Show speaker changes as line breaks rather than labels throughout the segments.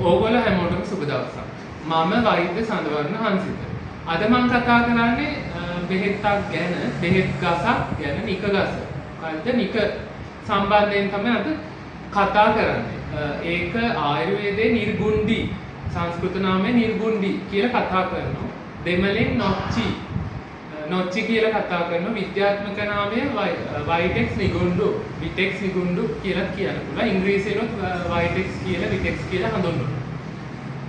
ඕගොල්ලෝ හැමෝටම සුබ දවසක්. මම වෛද්‍ය සඳවර්ණ හංසිත. අද මම කතා කරන්නේ බෙහෙත්තක් ගැන, බෙහෙත් ගසක් ගැන, නික ගස. මොකද්ද නික සම්බන්ධයෙන් තමයි අද කතා කරන්නේ. ඒක ආයුර්වේදයේ නිර්ගුණ්ඩි, සංස්කෘත නාමය නිර්ගුණ්ඩි කියලා කතා කරනවා. දෙමළෙන් නොච්චි කියලා කතා කරනවා. විද්‍යාත්මක නාමය වයිටෙක්ස් නිගුණ්ඩු, විටෙක්ස් නිගුණ්ඩු කියලා කියන්න පුළුවන්. ඉංග්‍රීසියෙන්ත් වයිටෙක්ස් කියලා විටෙක්ස් කියලා හඳුන්වනවා.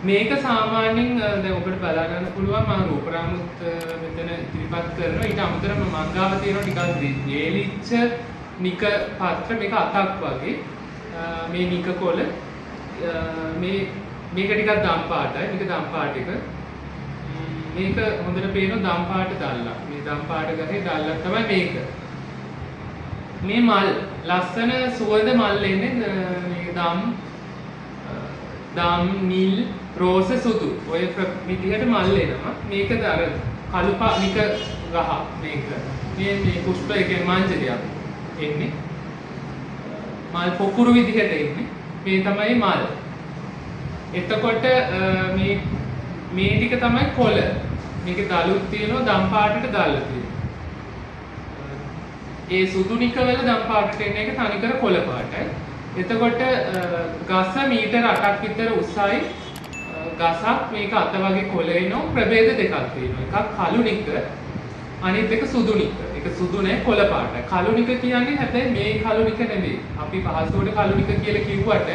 මේක සාමාන්‍යයෙන් දැන් ඔබට බලා ගන්න පුළුවන් මම රූපරාමුත් මෙතන ඉදිරිපත් කරනවා. ඊට අමතරව මංගාව තියෙනවා ටිකක් වේලිච්ච නික පත්‍ර මේක අතක් වගේ. මේ නික කොළ මේක ටිකක් දම් පාටයි. මේක දම් පාට එක. මේක හොඳට පේනවා දම් පාට දැල්ලක්. මේ දම් පාට ගහේ දැල්ලක් තමයි මේක. මේ මල් ලස්සන සුවඳ මල් එන්නේ මේ දම් නිල් රෝස සුදු ඔය විදිහට මල් එනවා. මේකද අර කළු නික ගහ මේක. මේ පුෂ්ප එකේ මාංජලියක් එන්නේ. මල් පොකුරු විදිහට එන්නේ. මේ තමයි මල්. එතකොට මේ ටික තමයි කොළ. මේකේ දලුත් තියෙනවා දම් පාටට දැල්ල තියෙනවා. ඒ සුදු නික වල දම් පාටට එන එක තනිකර කොළ පාටයි. එතකොට ගස මීටර 8ක් විතර උසයි ගසක්. මේක අත වගේ කොළ එනවා. ප්‍රභේද දෙකක් තියෙනවා. එකක් කළු නික, අනිත් එක සුදු නික. ඒක සුදු නෑ කොළ පාටයි. කළු නික කියන්නේ හැබැයි මේ කළු නික නෙමෙයි. අපි පහසුවට කළු නික කියලා කිව්වට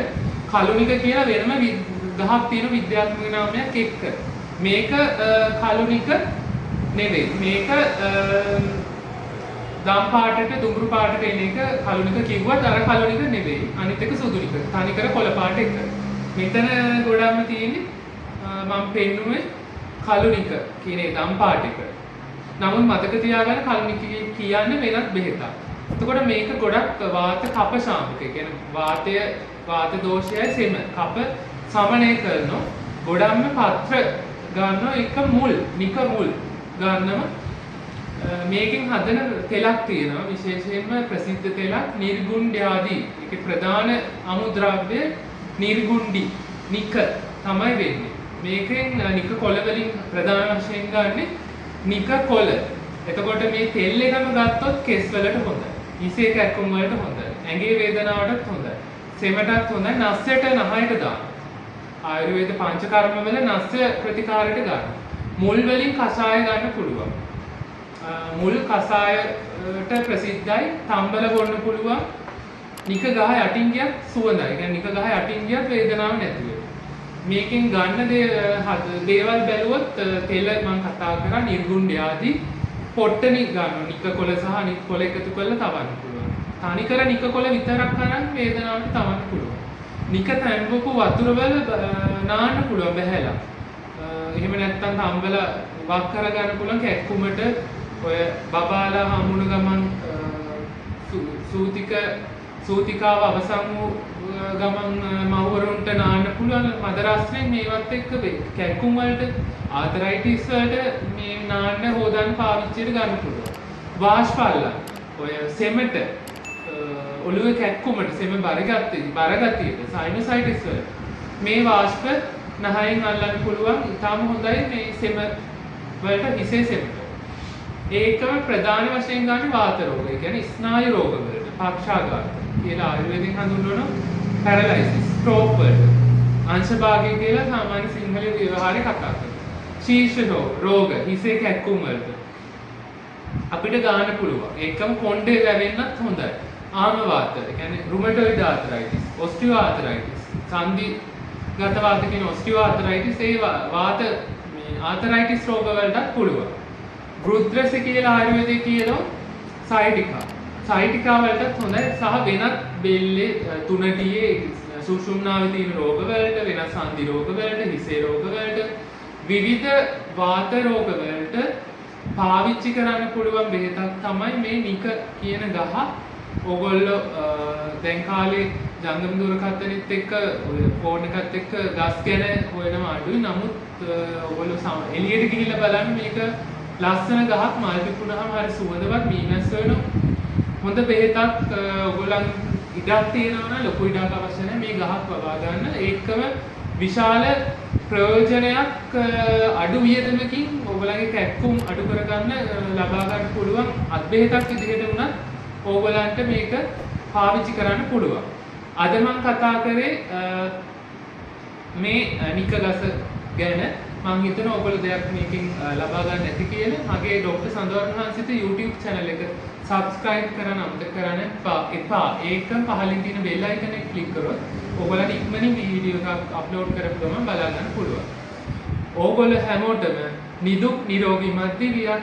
කළු නික කියලා වෙනම ගහක් තියෙන විද්‍යාත්මක නාමයක් එක්ක. මේක කළු නික නෙවෙයි. මේක දම් පාටට දුඹුරු පාටට එන එක කළු නික කිව්වත් අර කළු නික නෙවෙයි. අනිත් එක සුදු නික. තනිකර කොළ පාට එක. මෙතන ගොඩක්ම තියෙන්නේ මම පෙන්නුවේ කළු නික කියන ඒ දම් පාට එක. නමුත් මතක තියාගන්න කළු නික කියන්නේ වෙනත් බෙහෙතක්. එතකොට මේක ගොඩක් වාත කප ශාමක. ඒ කියන්නේ වාත දෝෂයයි සෙම කප සමනය කරනවා. ගොඩක්ම පත්‍ර ගන්නවා එක මුල් නික මුල් ගන්නවා. මේකෙන් හදන තෙලක් තියෙනවා. විශේෂයෙන්ම ප්‍රසිද්ධ තෙලක් නිර්ගුණ්ඩාදී. ඒකේ ප්‍රධාන අමුද්‍රව්‍ය නිර්ගුණ්ඩි නික තමයි වෙන්නේ. මේකෙන් නික කොළ වලින් ප්‍රධාන වශයෙන් ගන්නෙ නික කොළ. එතකොට මේ තෙල් එකම ගත්තොත් කෙස් වලට හොඳයි. හිසේ කැක්කුම් වලට හොඳයි. ඇඟේ වේදනාවටත් හොඳයි. සෙමටත් හොඳයි. නස්සයට නහයට දාන්න. ආයුර්වේද පංචකර්ම වල නස්ය ප්‍රතිකාරයට ගන්න. මුල් වලින් කෂාය ගන්න පුළුවන්. මුල් කසායට ප්‍රසිද්ධයි. තම්බල බොන්න පුළුවන්. නික ගහ යටින් ගියත් සුවඳයි. ඒ කියන්නේ නික ගහ යටින් ගියත් වේදනාවක් නැති වෙනවා. මේකෙන් ගන්න දේවල් බැලුවොත් තෙල මම කතා කරා නිර්ගුණ්ඩාදී පොට්ටනි ගන්නවා. නික කොළ සහ අනිත් කොළ එකතු කරලා තවන්න පුළුවන්. තනිකර නික කොළ විතරක් කරන් වේදනාවට තවන්න පුළුවන්. නික තැම්බපු වතුර වල නාන්න පුළුවන් බහැලා. එහෙම නැත්නම් තම්බල වක් කර ගන්න පුළුවන් කැක්කුමට. ඔය බබාලා හමුණු ගමන් සූතිකාව අවසන් වූ ගමන් මව්වරුන්ට නාන්න පුළුවන් මදරස්යෙන් මේවත් එක්ක කැක්කුම් වලට ආතරයිටිස් වලට මේ නාන්න හොදන්න පාවිච්චියට ගන්න පුළුවන්. වාෂ්පල්ල ඔය සෙමට ඔළුවේ කැක්කුමට සෙම බරගතියට සයිනසයිටිස් වල මේ වාෂ්ප නහයෙන් අල්ලන්න පුළුවන්. ඉතාම හොඳයි මේ සෙම වලට හිසේ සෙමට. ඒකම ප්‍රධාන වශයෙන් ගන්න වාත රෝග. ඒ කියන්නේ ස්නායු රෝග වලට පක්ෂාඝාත කියලා ආයුර්වේදයෙන් හඳුන්වන පැරලයිසිස්, ස්ට්‍රෝක් වලට අංශ භාගය කියලා සාමාන්‍ය සිංහල ව්‍යවහාරේ කතා කරනවා. ශීර්ෂ රෝග, හිසේ කැක්කුම් වලට අපිට ගන්න පුළුවන්. ඒකම කොණ්ඩේ වැවෙන්නත් හොඳයි. ආම වාත, ඒ කියන්නේ රුමටොයිඩ් ආතරයිටිස්, ඔස්ටියෝ ආතරයිටිස්, සංධිගත වාත කියන ඔස්ටියෝ ආතරයිටිස් ඒ වාත මේ ආතරයිටිස් රෝග වලටත් පුළුවන්. වෘද්‍රස කියලා ආයුර්වේදයේ කියනවා සයිටිකා. සයිටිකා වලටත් හොඳයි සහ වෙනත් බෙල්ලේ තුනටියේ සුෂුම්නාවේ තියෙන රෝග වලට, වෙනත් සංධි රෝග වලට, හිසේ රෝග වලට, විවිධ වාත රෝග වලට පාවිච්චි කරන්න පුළුවන් බෙහෙතක් තමයි මේ නික කියන ගහ. ඕගොල්ලෝ දැන් කාලේ ජංගම දුරකථනෙත් එක්ක ඔය ෆෝන් එකත් එක්ක ගස් ගැන හොයනවා අඩුයි. නමුත් ඕගොල්ලෝ එළියට ගිහිල්ලා බලන්න මේක ලස්සන ගහක් මල් පිපුණාම හරි සුවඳවත් මීමැස්ස වෙනවා. හොඳ බෙහෙතක් ඕගොල්ලන් ඉඩක් තියෙනවා නම් ලොකු ඉඩක් අවශ්‍ය නැහැ. මේ ගහක් වවා ගන්න. ඒකම විශාල ප්‍රයෝජනයක් අඩු වියදමකින් ඔයගොල්ලන්ගේ කැක්කුම් අඩු කරගන්න ලබා ගන්න පුළුවන් අත්බෙහෙතක් විදිහට වුණත් ඕගොල්ලන්ට මේක පාවිච්චි කරන්න පුළුවන්. අද මම කතා කරේ මේ නිකගස ගැන. මම හිතනවා ඔයගොල්ලෝ දෙයක් මේකෙන් ලබා ගන්න ඇති කියලා. මගේ ડોક્ટર සඳවර්ණ හංසිත YouTube channel එක subscribe කරන්න අමතක කරන්න එපා. ඒකම පහළින් තියෙන bell icon එක click කරොත් ඔයගොල්ලන්ට ඉක්මනින් වීඩියෝ එකක් අප්ලෝඩ් කරපු ගමන් බලා ගන්න පුළුවන්. ඕගොල්ලෝ හැමෝටම නිදුක් නිරෝගී මැදිවියක්